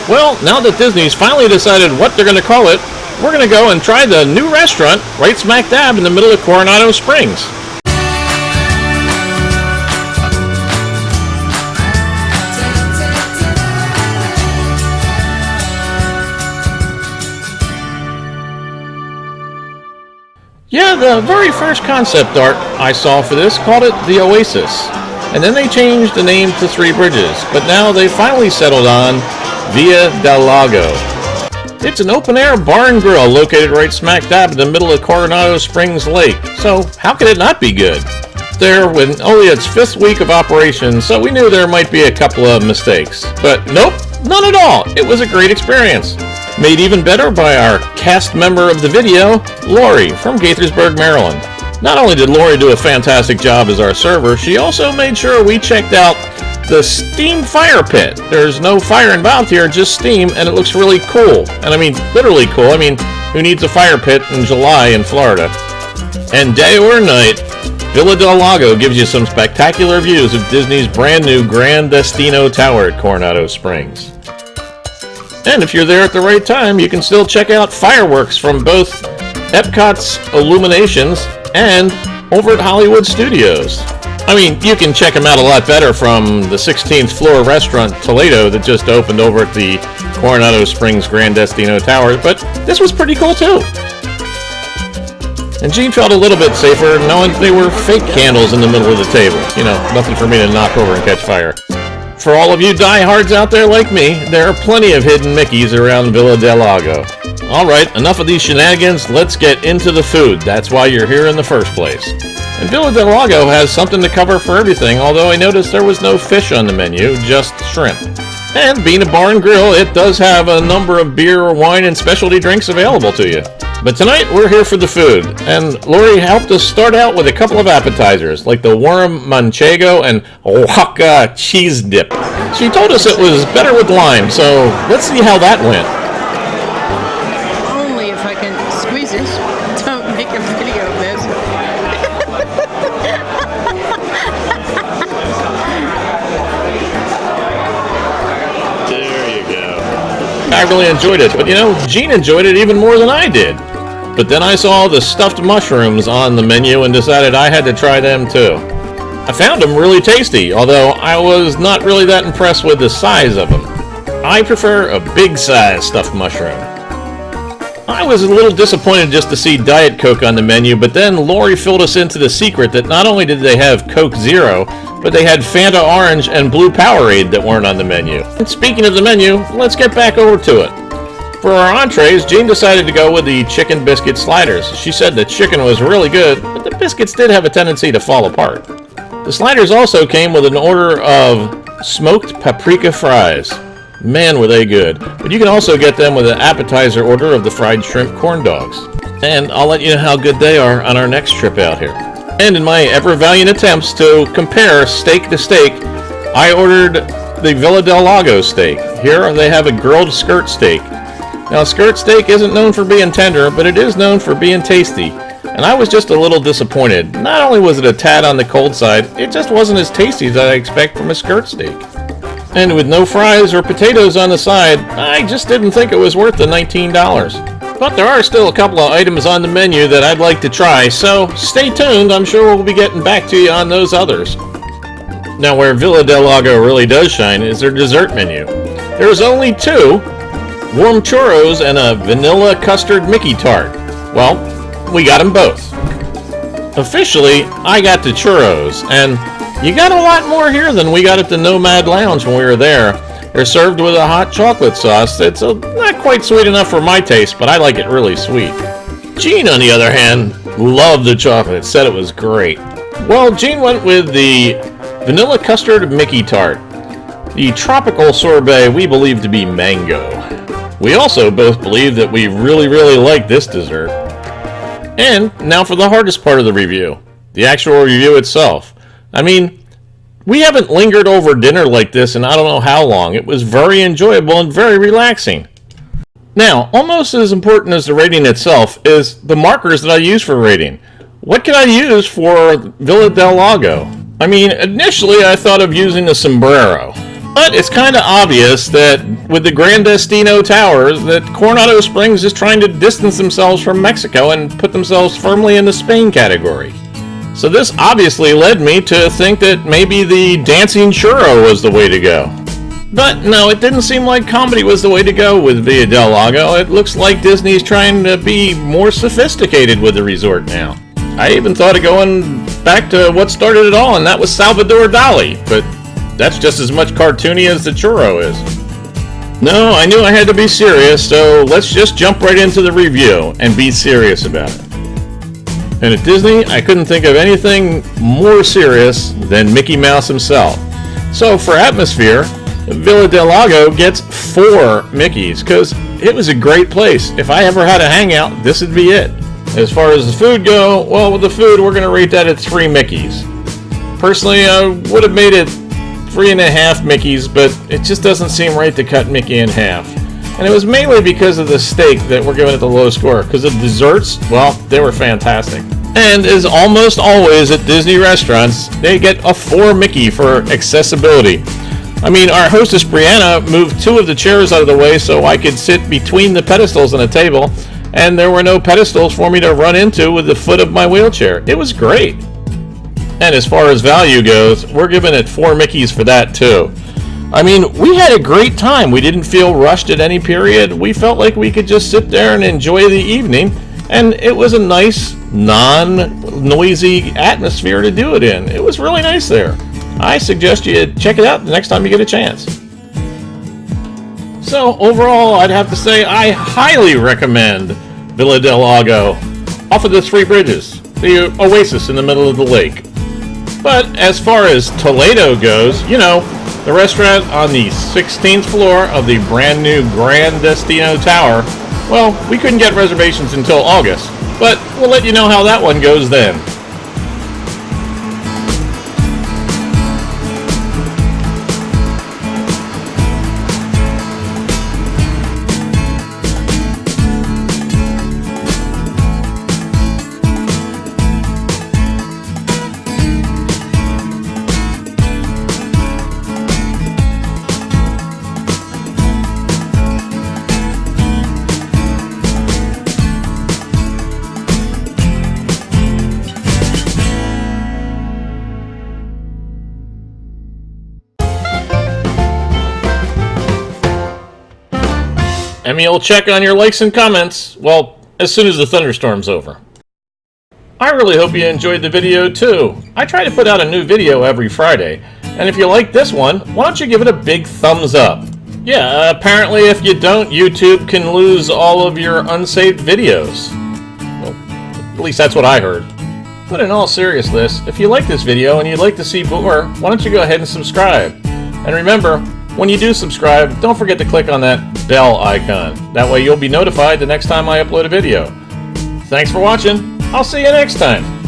Well, now that Disney's finally decided what they're going to call it, we're going to go and try the new restaurant right smack dab in the middle of Coronado Springs. Yeah, the very first concept art I saw for this called it the Oasis. And then they changed the name to Three Bridges, but now they finally settled on Villa del Lago. It's an open-air bar and grill located right smack dab in the middle of Coronado Springs Lake, so how could it not be good? There, with only its 5th week of operation, so we knew there might be a couple of mistakes. But nope, none at all. It was a great experience. Made even better by our cast member of the video, Lori from Gaithersburg, Maryland. Not only did Lori do a fantastic job as our server, she also made sure we checked out the steam fire pit. There's no fire involved here, just steam, and it looks really cool. And I mean, literally cool. I mean, who needs a fire pit in July in Florida? And day or night, Villa del Lago gives you some spectacular views of Disney's brand new Grand Destino Tower at Coronado Springs. And if you're there at the right time, you can still check out fireworks from both Epcot's Illuminations and over at Hollywood Studios. I mean, you can check them out a lot better from the 16th floor restaurant Toledo that just opened over at the Coronado Springs Grand Destino Tower, but this was pretty cool too. And Gene felt a little bit safer knowing they were fake candles in the middle of the table. You know, nothing for me to knock over and catch fire. For all of you diehards out there like me, there are plenty of hidden Mickeys around Villa del Lago. Alright, enough of these shenanigans, let's get into the food. That's why you're here in the first place. And Villa del Lago has something to cover for everything, although I noticed there was no fish on the menu, just shrimp. And being a bar and grill, it does have a number of beer, wine, and specialty drinks available to you. But tonight, we're here for the food, and Lori helped us start out with a couple of appetizers, like the worm manchego and Oaxaca cheese dip. She told us it was better with lime, so let's see how that went. Only if I can squeeze it. Don't make a video of this. There you go. I really enjoyed it, but you know, Gene enjoyed it even more than I did. But then I saw the stuffed mushrooms on the menu and decided I had to try them too. I found them really tasty, although I was not really that impressed with the size of them. I prefer a big size stuffed mushroom. I was a little disappointed just to see Diet Coke on the menu, but then Lori filled us into the secret that not only did they have Coke Zero, but they had Fanta Orange and Blue Powerade that weren't on the menu. And speaking of the menu, let's get back over to it. For our entrees, Jean decided to go with the chicken biscuit sliders. She said the chicken was really good, but the biscuits did have a tendency to fall apart. The sliders also came with an order of smoked paprika fries. Man, were they good. But you can also get them with an appetizer order of the fried shrimp corn dogs. And I'll let you know how good they are on our next trip out here. And in my ever-valiant attempts to compare steak to steak, I ordered the Villa del Lago steak. Here they have a grilled skirt steak. Now, skirt steak isn't known for being tender, but it is known for being tasty. And I was just a little disappointed. Not only was it a tad on the cold side, it just wasn't as tasty as I expect from a skirt steak. And with no fries or potatoes on the side, I just didn't think it was worth the $19. But there are still a couple of items on the menu that I'd like to try, so stay tuned. I'm sure we'll be getting back to you on those others. Now, where Villa del Lago really does shine is their dessert menu. There's only two. Warm churros and a vanilla custard Mickey tart. Well, we got them both. Officially, I got the churros, and you got a lot more here than we got at the Nomad Lounge when we were there. They're served with a hot chocolate sauce that's not quite sweet enough for my taste, but I like it really sweet. Gene, on the other hand, loved the chocolate, said it was great. Well, Gene went with the vanilla custard Mickey tart. The tropical sorbet we believe to be mango. We also both believe that we really like this dessert. And now for the hardest part of the review, the actual review itself. I mean, we haven't lingered over dinner like this in I don't know how long. It was very enjoyable and very relaxing. Now, almost as important as the rating itself is the markers that I use for rating. What can I use for Villa del Lago? I mean, initially I thought of using the sombrero. But it's kind of obvious that with the Gran Destino Towers, that Coronado Springs is trying to distance themselves from Mexico and put themselves firmly in the Spain category. So this obviously led me to think that maybe the dancing churro was the way to go. But no, it didn't seem like comedy was the way to go with Villa del Lago. It looks like Disney's trying to be more sophisticated with the resort now. I even thought of going back to what started it all, and that was Salvador Dali, but that's just as much cartoony as the churro is. No, I knew I had to be serious, so let's just jump right into the review and be serious about it. And at Disney, I couldn't think of anything more serious than Mickey Mouse himself. So for atmosphere, Villa del Lago gets 4 Mickeys, because it was a great place. If I ever had a hangout, this would be it. As far as the food go, well, with the food, we're going to rate that at 3 Mickeys. Personally, I would have made it 3.5 Mickeys, but it just doesn't seem right to cut Mickey in half. And it was mainly because of the steak that we're giving it the low score, because the desserts, well, they were fantastic. And as almost always at Disney restaurants, they get a 4 Mickey for accessibility. I mean, our hostess Brianna moved 2 of the chairs out of the way so I could sit between the pedestals on the table, and there were no pedestals for me to run into with the foot of my wheelchair. It was great. And as far as value goes, we're giving it 4 Mickeys for that too. I mean, we had a great time. We didn't feel rushed at any period. We felt like we could just sit there and enjoy the evening, and it was a nice, non-noisy atmosphere to do it in. It was really nice there. I suggest you check it out the next time you get a chance. So overall, I'd have to say I highly recommend Villa del Lago off of the 3 bridges, the oasis in the middle of the lake. But as far as Toledo goes, you know, the restaurant on the 16th floor of the brand new Gran Destino Tower, well, we couldn't get reservations until August, but we'll let you know how that one goes then. And you'll check on your likes and comments, well, as soon as the thunderstorm's over. I really hope you enjoyed the video too. I try to put out a new video every Friday, and if you like this one, why don't you give it a big thumbs up? Yeah, apparently if you don't, YouTube can lose all of your unsaved videos. Well, at least that's what I heard. But in all seriousness, if you like this video and you'd like to see more, why don't you go ahead and subscribe? And remember, when you do subscribe, don't forget to click on that bell icon. That way you'll be notified the next time I upload a video. Thanks for watching. I'll see you next time.